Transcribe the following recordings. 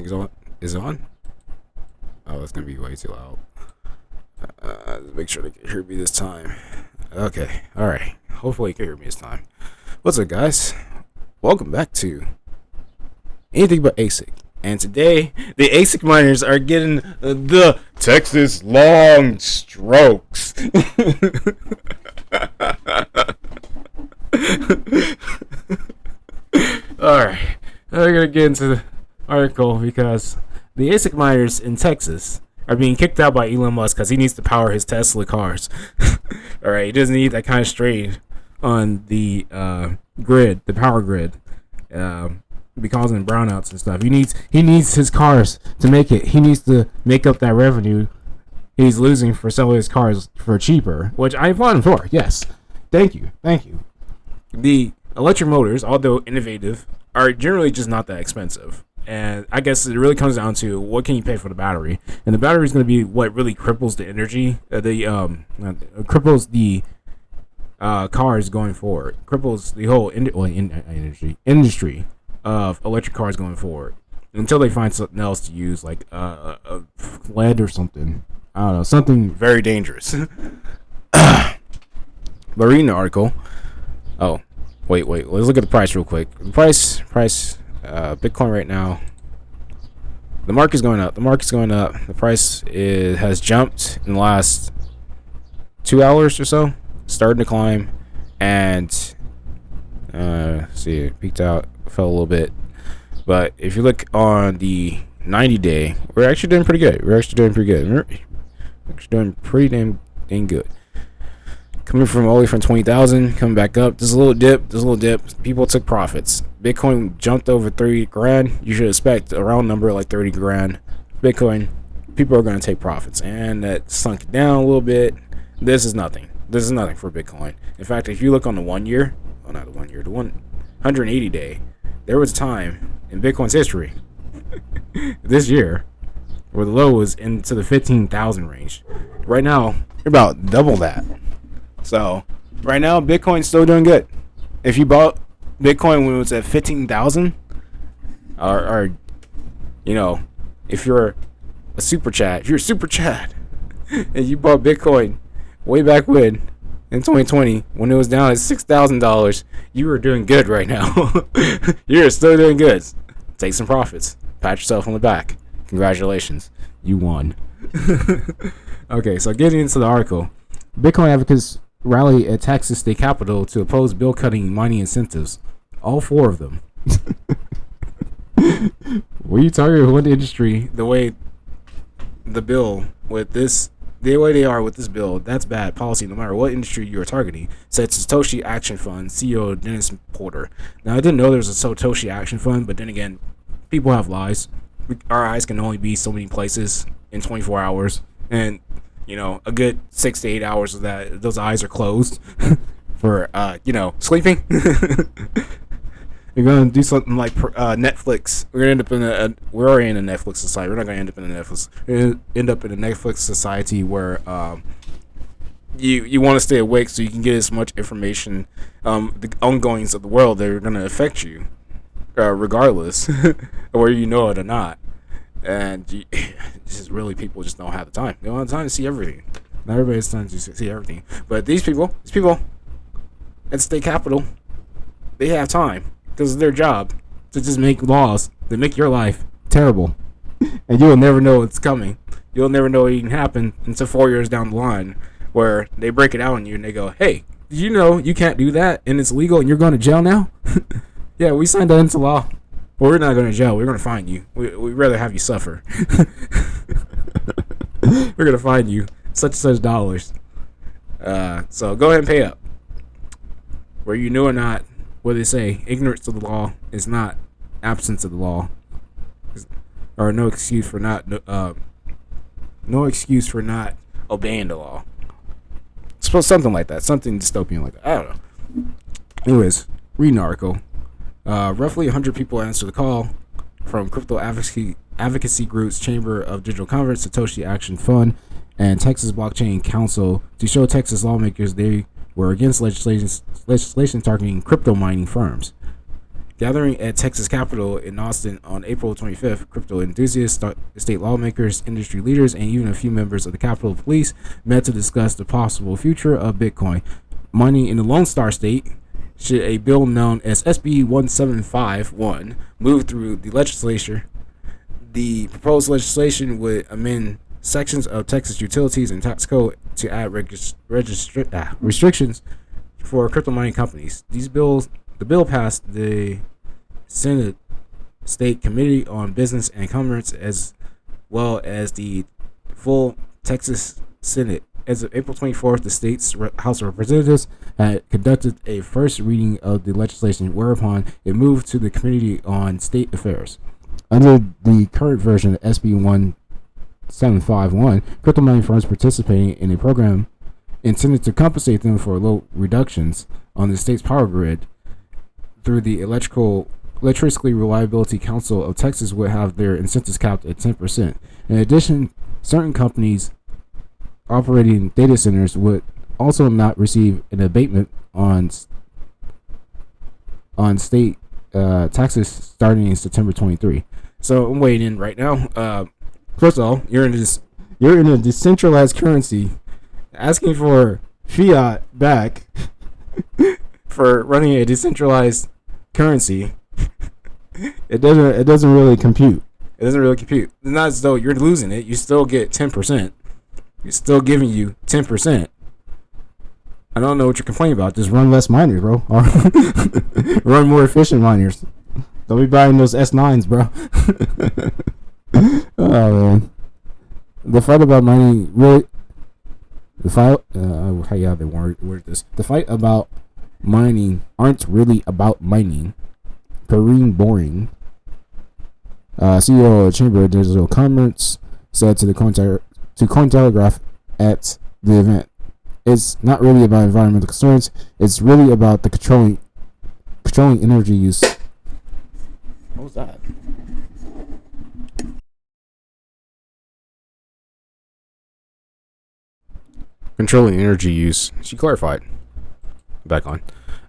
Testing is on. Oh, that's gonna be way too loud. Make sure they can hear me this time. Okay, all right. Hopefully, you can hear me this time. What's up, guys? Welcome back to Anything But ASIC. And today, the ASIC miners are getting the Texas long strokes. Alright, we're going to get into the article because the ASIC miners in Texas are being kicked out by Elon Musk because he needs to power his Tesla cars. Alright, he doesn't need that kind of strain on the grid, the power grid. Be causing brownouts and stuff. He needs his cars to make it. He needs to make up that revenue he's losing for selling his cars for cheaper, which I applaud him for. Yes, thank you. The electric motors, although innovative, are generally just not that expensive, and I guess it really comes down to what can you pay for the battery, and the battery is going to be what really cripples the energy, cripples the cars going forward, cripples the whole industry of electric cars going forward until they find something else to use, like a lead or something. I don't know, something very dangerous. But reading the article. Oh, wait. Let's look at the price real quick. The price. Bitcoin right now. The market's going up. The price has jumped in the last 2 hours or so. Starting to climb, and see, it peaked out, fell a little bit, but if you look on the 90-day, we're actually doing pretty good. We're actually doing pretty damn good. Coming from all the way from 20,000, coming back up. There's a little dip. People took profits. Bitcoin jumped over 30 grand. You should expect a round number like 30 grand. Bitcoin, people are going to take profits, and that sunk down a little bit. This is nothing for Bitcoin. In fact, if you look on the 180 day, there was a time in Bitcoin's history this year where the low was into the 15,000 range. Right now, you're about double that. So right now, Bitcoin's still doing good. If you bought Bitcoin when it was at 15,000, or if you're a super Chad, and you bought Bitcoin way back when, in 2020, when it was down at $6,000, you were doing good right now. You're still doing good. Take some profits. Pat yourself on the back. Congratulations. You won. Okay, so getting into the article. Bitcoin advocates rally at Texas state capitol to oppose bill cutting mining incentives. All four of them. When you target one industry the way the bill with this, the way they are with this bill, that's bad policy no matter what industry you are targeting, said Satoshi Action Fund CEO Dennis Porter. Now, I didn't know there was a Satoshi Action Fund, but then again, people have lives. Our eyes can only be so many places in 24 hours, and a good 6 to 8 hours of that, those eyes are closed for sleeping. We're gonna do something like Netflix. We're gonna end up we're already in a Netflix society. We're not gonna end up in a Netflix. We're gonna end up in a Netflix society where you want to stay awake so you can get as much information, the ongoings of the world that are gonna affect you, regardless of whether you know it or not. And just really, people just don't have the time. They don't have the time to see everything. Not everybody has time to see everything. But these people at state capitol, they have time. Because it's their job to just make laws that make your life terrible. And you'll never know what's coming. You'll never know what can happen until 4 years down the line, where they break it out on you and they go, hey, did you know you can't do that and it's illegal and you're going to jail now? Yeah, we signed that into law. Well, we're not going to jail. We're going to fine you. We'd rather have you suffer. We're going to fine you such and such dollars. So go ahead and pay up. Where you know or not, what they say, ignorance of the law is not absence of the law, or no excuse for not obeying the law. Suppose something like that, something dystopian like that. I don't know. Anyways, reading the article. Roughly 100 people answered the call from crypto advocacy groups Chamber of Digital Commerce, Satoshi Action Fund, and Texas Blockchain Council to show Texas lawmakers they were against legislation targeting crypto mining firms. Gathering at Texas Capitol in Austin on April 25th, crypto enthusiasts, state lawmakers, industry leaders, and even a few members of the Capitol Police met to discuss the possible future of Bitcoin mining in the Lone Star State. Should a bill known as SB 1751 move through the legislature, the proposed legislation would amend sections of Texas utilities and tax code to add restrictions for crypto mining companies. The bill passed the Senate State Committee on Business and Commerce as well as the full Texas Senate. As of April 24th, the state's House of Representatives had conducted a first reading of the legislation, whereupon it moved to the Committee on State Affairs. Under the current version of SB 1751, crypto mining firms participating in a program intended to compensate them for load reductions on the state's power grid through the Electricity Reliability Council of Texas would have their incentives capped at 10%. In addition, certain companies operating data centers would also not receive an abatement on state taxes starting in September 23. So I'm waiting in right now. First of all, you're in a decentralized currency, asking for fiat back for running a decentralized currency. It doesn't really compute. It's not as though you're losing it. You still get 10%. It's still giving you 10%. I don't know what you're complaining about. Just run less miners, bro. Or run more efficient miners. Don't be buying those S9s, bro. Oh man. The fight about mining really. The fight about mining aren't really about mining. Kareem Boring, CEO of Chamber of Digital Commerce, said to Cointelegraph at the event, "It's not really about environmental concerns. It's really about the controlling energy use." What was that? Controlling energy use. She clarified. Back on.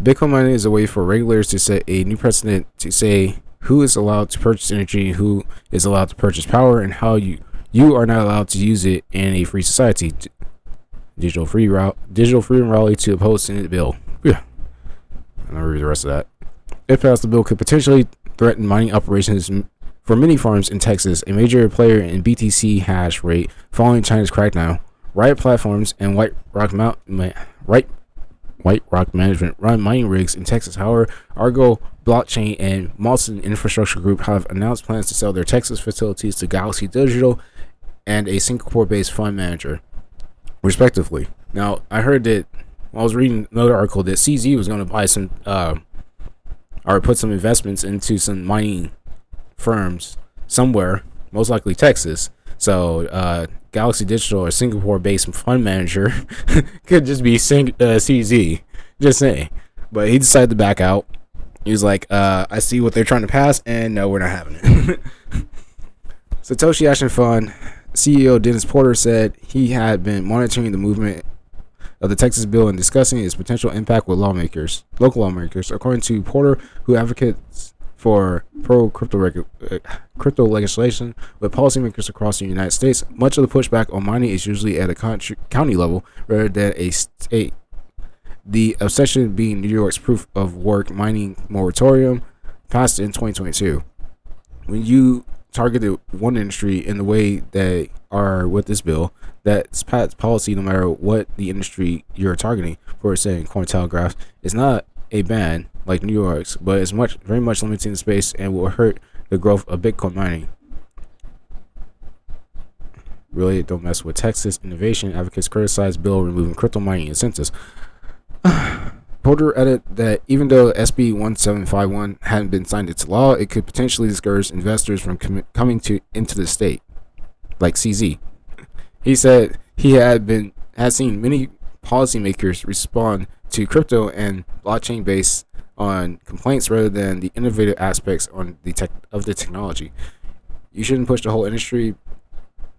Bitcoin mining is a way for regulators to set a new precedent to say who is allowed to purchase energy, who is allowed to purchase power, and how you are not allowed to use it in a free society. Digital Freedom Rally to oppose Senate bill. Yeah. I'm gonna read the rest of that. If passed, the bill could potentially threaten mining operations for many farms in Texas, a major player in BTC hash rate following China's crackdown. Riot Platforms and White Rock Management run mining rigs in Texas. However, Argo Blockchain and Mawson Infrastructure Group have announced plans to sell their Texas facilities to Galaxy Digital and a Singapore-based fund manager, respectively. Now, I heard that I was reading another article that CZ was going to buy some, or put some investments into some mining firms somewhere, most likely Texas. So, Galaxy Digital or Singapore-based fund manager could just be CZ. Just saying. But he decided to back out. He was like, I see what they're trying to pass, and no, we're not having it. Satoshi Action Fund CEO Dennis Porter said he had been monitoring the movement of the Texas bill and discussing its potential impact with local lawmakers. According to Porter, who advocates for crypto legislation with policymakers across the United States, much of the pushback on mining is usually at a county level rather than a state. The obsession being New York's proof of work mining moratorium passed in 2022. When you targeted one industry in the way they are with this bill, that's Pat's policy no matter what the industry you're targeting. For saying Cointelegraph is not a ban like New York's, but it's very much limiting the space and will hurt the growth of Bitcoin mining. Really, don't mess with Texas innovation. Advocates criticize bill removing crypto mining incentives. Porter added that even though SB 1751 hadn't been signed into law, it could potentially discourage investors from coming into the state, like CZ. He said he had seen many policymakers respond to crypto and blockchain based on complaints rather than the innovative aspects of the technology. You shouldn't push the whole industry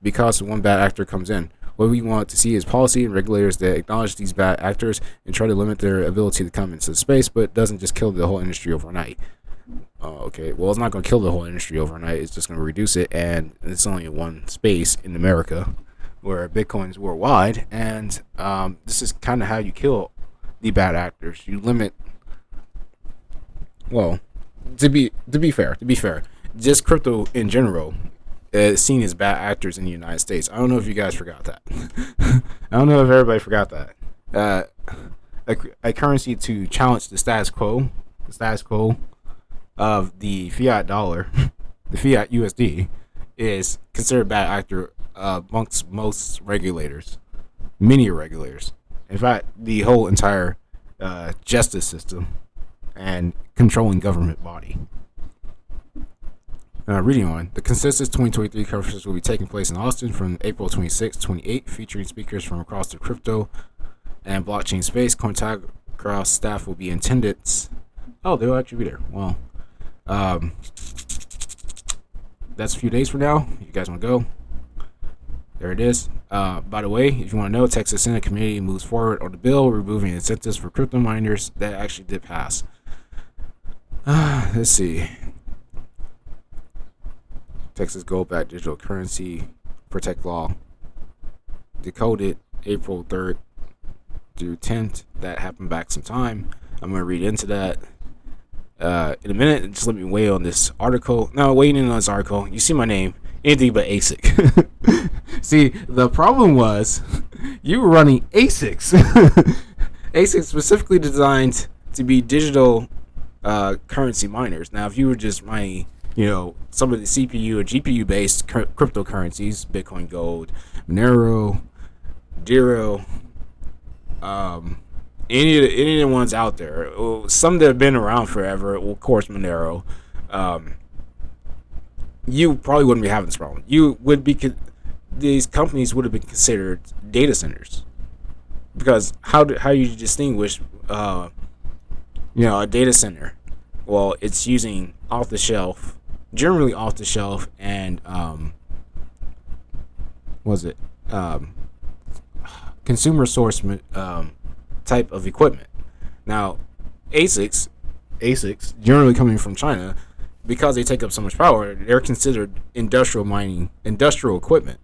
because one bad actor comes in. What we want to see is policy and regulators that acknowledge these bad actors and try to limit their ability to come into the space, but doesn't just kill the whole industry overnight. Okay, well, it's not going to kill the whole industry overnight. It's just going to reduce it, and it's only in one space in America, where Bitcoin's worldwide. And this is kind of how you kill the bad actors. You limit. Well, to be fair, just crypto in general is seen as bad actors in the United States. I don't know if you guys forgot that. I don't know if everybody forgot that. A currency to challenge the status quo of the fiat dollar, the fiat USD, is considered bad actor amongst most regulators, many regulators. In fact, the whole entire justice system and controlling government body. Reading on, the Consensus 2023 conference will be taking place in Austin from April 26 to 28, featuring speakers from across the crypto and blockchain space. Cointelegraph staff will be in attendance. Oh, they'll actually be there. Well, that's a few days from now. You guys want to go? There it is. By the way, if you want to know, Texas Senate committee moves forward on the bill removing incentives for crypto miners that actually did pass. Let's see. Texas Gold-backed digital currency protect law decoded April 3rd through 10th. That happened back some time. I'm going to read into that in a minute. Just let me weigh on this article. Now, weighing in on this article, you see my name, anything but ASIC. See, the problem was you were running ASICs. ASICs specifically designed to be digital currency miners. Now, if you were just mining, some of the CPU or GPU based cryptocurrencies, Bitcoin, Gold, Monero, Dero, any of the ones out there, some that have been around forever, of course, Monero, you probably wouldn't be having this problem. These companies would have been considered data centers, because how you distinguish, a data center? Well, it's using generally off the shelf, and consumer source type of equipment. Now, ASICs generally coming from China, because they take up so much power, they're considered industrial equipment.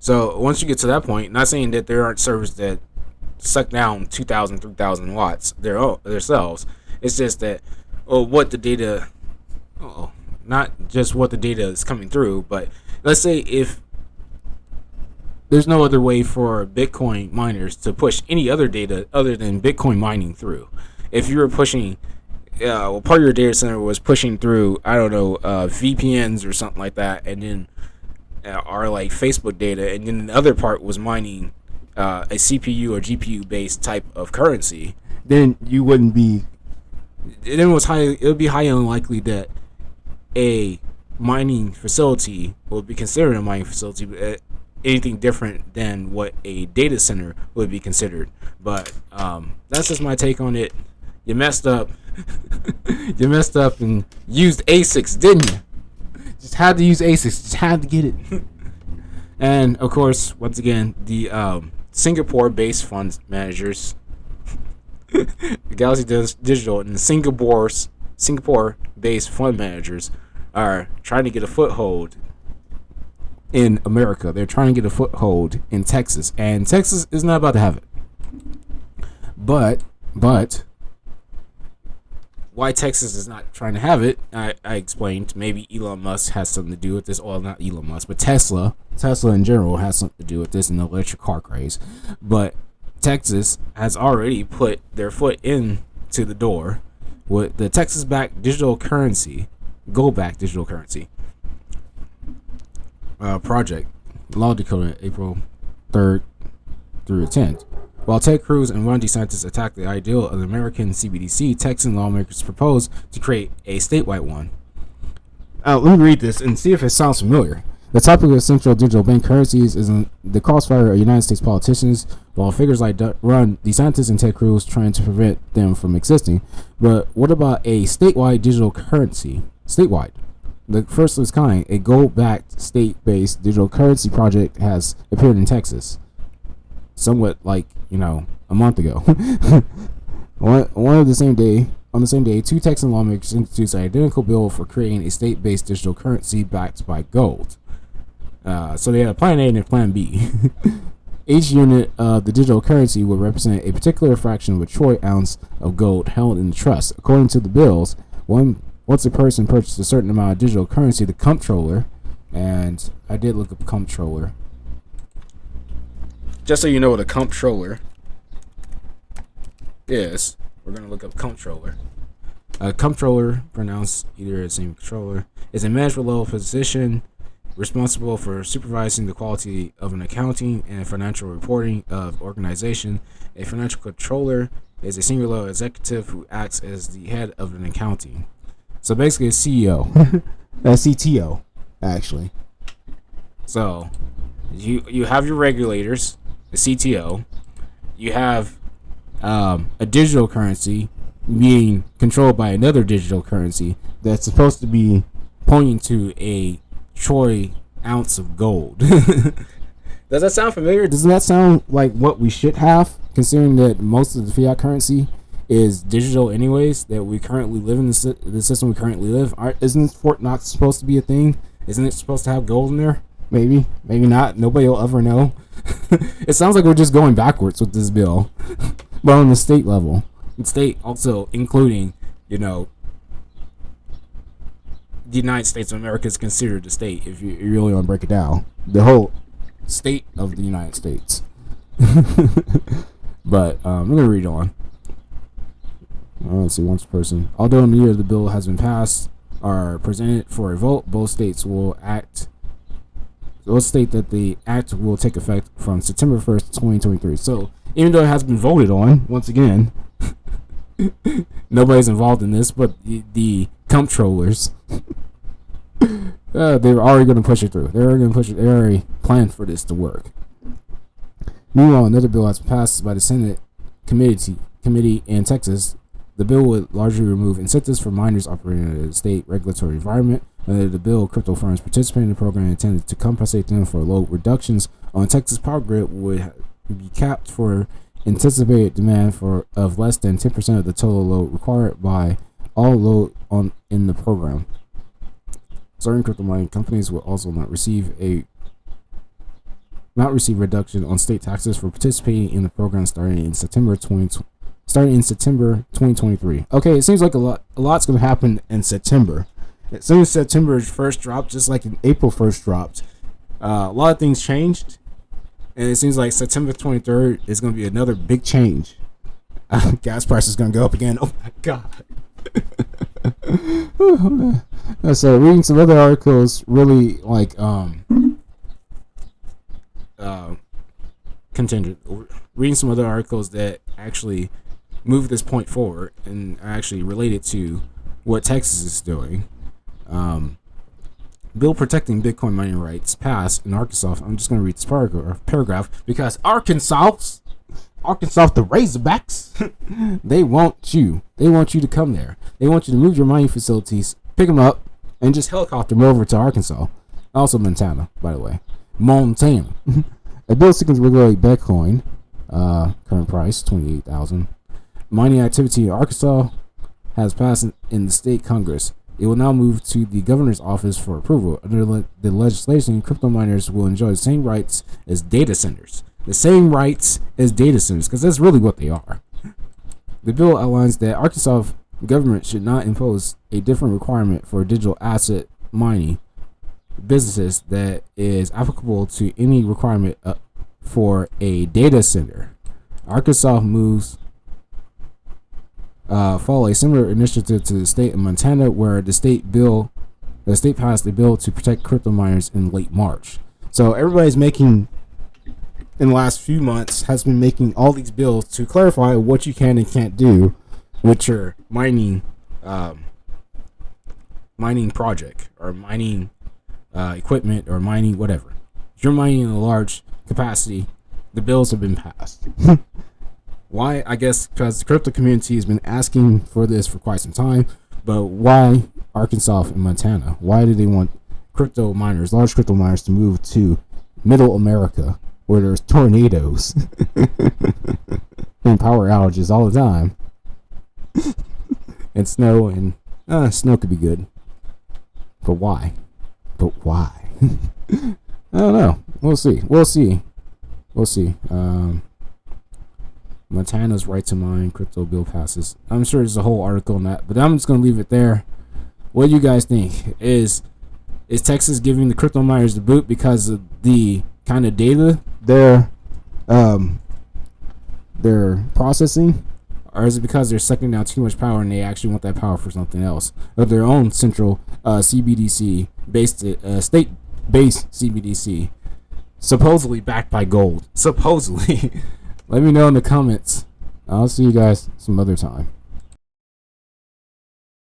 So once you get to that point, not saying that there aren't servers that suck down 2,000, 3,000 watts themselves. It's just that not just what the data is coming through, but let's say if there's no other way for Bitcoin miners to push any other data other than Bitcoin mining through. If you were pushing, part of your data center was pushing through, VPNs or something like that, and then or like Facebook data, and then the other part was mining a CPU or GPU based type of currency, then you wouldn't be. It would be highly unlikely that a mining facility will be considered a mining facility, but anything different than what a data center would be considered. But that's just my take on it. You messed up. You messed up and used ASICs, didn't you? Just had to use ASICs. Just had to get it. And of course, once again, the Singapore-based fund managers, the Galaxy Digital and the Singapore-based fund managers are trying to get a foothold in America. They're trying to get a foothold in Texas, and Texas is not about to have it. But why Texas is not trying to have it, I explained. Maybe Elon Musk has something to do with this. Well, not Elon Musk, but Tesla in general has something to do with this, and the electric car craze. But Texas has already put their foot into the door with the Texas-backed digital currency, gold-backed digital currency project, law decoded April 3rd through the 10th. While Ted Cruz and Ron DeSantis attacked the ideal of the American CBDC, Texan lawmakers proposed to create a statewide one. Let me read this and see if it sounds familiar. The topic of central digital bank currencies is in the crossfire of United States politicians, while figures like Ron DeSantis and Ted Cruz trying to prevent them from existing. But what about a statewide digital currency? Statewide. The first of its kind, a gold-backed, state-based digital currency project has appeared in Texas. Somewhat like, a month ago. One of the same day, On the same day, two Texan lawmakers introduced an identical bill for creating a state-based digital currency backed by gold. So they had Plan A and Plan B. Each unit of the digital currency would represent a particular fraction of a troy ounce of gold held in trust. According to the bills, once a person purchased a certain amount of digital currency, the comptroller, and I did look up comptroller, just so you know what a comptroller is, we're going to look up comptroller. A comptroller, pronounced either the same controller, is a management level position responsible for supervising the quality of an accounting and financial reporting of organization. A financial controller is a senior level executive who acts as the head of an accounting. So basically a CEO, a CTO, actually. So you have your regulators, the CTO. You have a digital currency being controlled by another digital currency that's supposed to be pointing to a troy ounce of gold. Does that sound familiar? Doesn't that sound like what we should have, considering that most of the fiat currency is digital anyways, that we currently live in the system we currently live? Isn't Fort Knox supposed to be a thing? Isn't it supposed to have gold in there? Maybe not. Nobody will ever know. It sounds like we're just going backwards with this bill. But on the state level, the state also including, the United States of America is considered a state if you really want to break it down. The whole state of the United States. But I'm going to read on. Let's see, once a person. Although neither of the bill has been passed are presented for a vote, both states state that the act will take effect from September 1st, 2023. So even though it has been voted on, once again, nobody's involved in this but the comptrollers. They're already going to push it through. They already planned for this to work. Meanwhile, another bill has passed by the Senate committee in Texas. The bill would largely remove incentives for miners operating in a state regulatory environment. Under the bill, crypto firms participating in the program intended to compensate them for load reductions on Texas power grid would be capped for anticipated demand of less than 10% of the total load required by all load in the program. Certain crypto mining companies will also not receive reduction on state taxes for participating in the program starting in September 2023. Okay, it seems like a lot's going to happen in September. As soon as September 1st dropped, just like in April 1st dropped, a lot of things changed. And it seems like September 23rd is going to be another big change. Gas price is going to go up again. Oh my God. So reading some other articles really contingent. Reading some other articles that actually move this point forward and are actually related to what Texas is doing. Bill protecting Bitcoin mining rights passed in Arkansas. I'm just going to read this paragraph because Arkansas, the Razorbacks, they want you to come there. They want you to move your mining facilities, pick them up, and just helicopter them over to Arkansas. Also Montana, by the way. Montana. A bill seeking to regulate Bitcoin, current price $28,000. Mining activity in Arkansas has passed in the state Congress. It will now move to the governor's office for approval. Under the legislation, crypto miners will enjoy the same rights as data centers. Because that's really what they are. The bill outlines that Arkansas government should not impose a different requirement for digital asset mining businesses that is applicable to any requirement for a data center. Arkansas moves follow a similar initiative to the state of Montana, where the state passed a bill to protect crypto miners in late March. So everybody's making, in the last few months, has been making all these bills to clarify what you can and can't do with your mining project or mining equipment or mining whatever. If you're mining in a large capacity, the bills have been passed. Why? I guess because the crypto community has been asking for this for quite some time. But why Arkansas and Montana? Why do they want large crypto miners to move to middle America where there's tornadoes and power outages all the time? and snow, and snow could be good. But why? I don't know. We'll see. Montana's right to mine crypto bill passes. I'm sure there's a whole article on that, but I'm just gonna leave it there. What do you guys think? Is Texas giving the crypto miners the boot because of the kind of data they're processing, or is it because they're sucking down too much power and they actually want that power for something else, or their own central CBDC based state-based CBDC, supposedly backed by gold? Supposedly. Let me know in the comments. I'll see you guys some other time.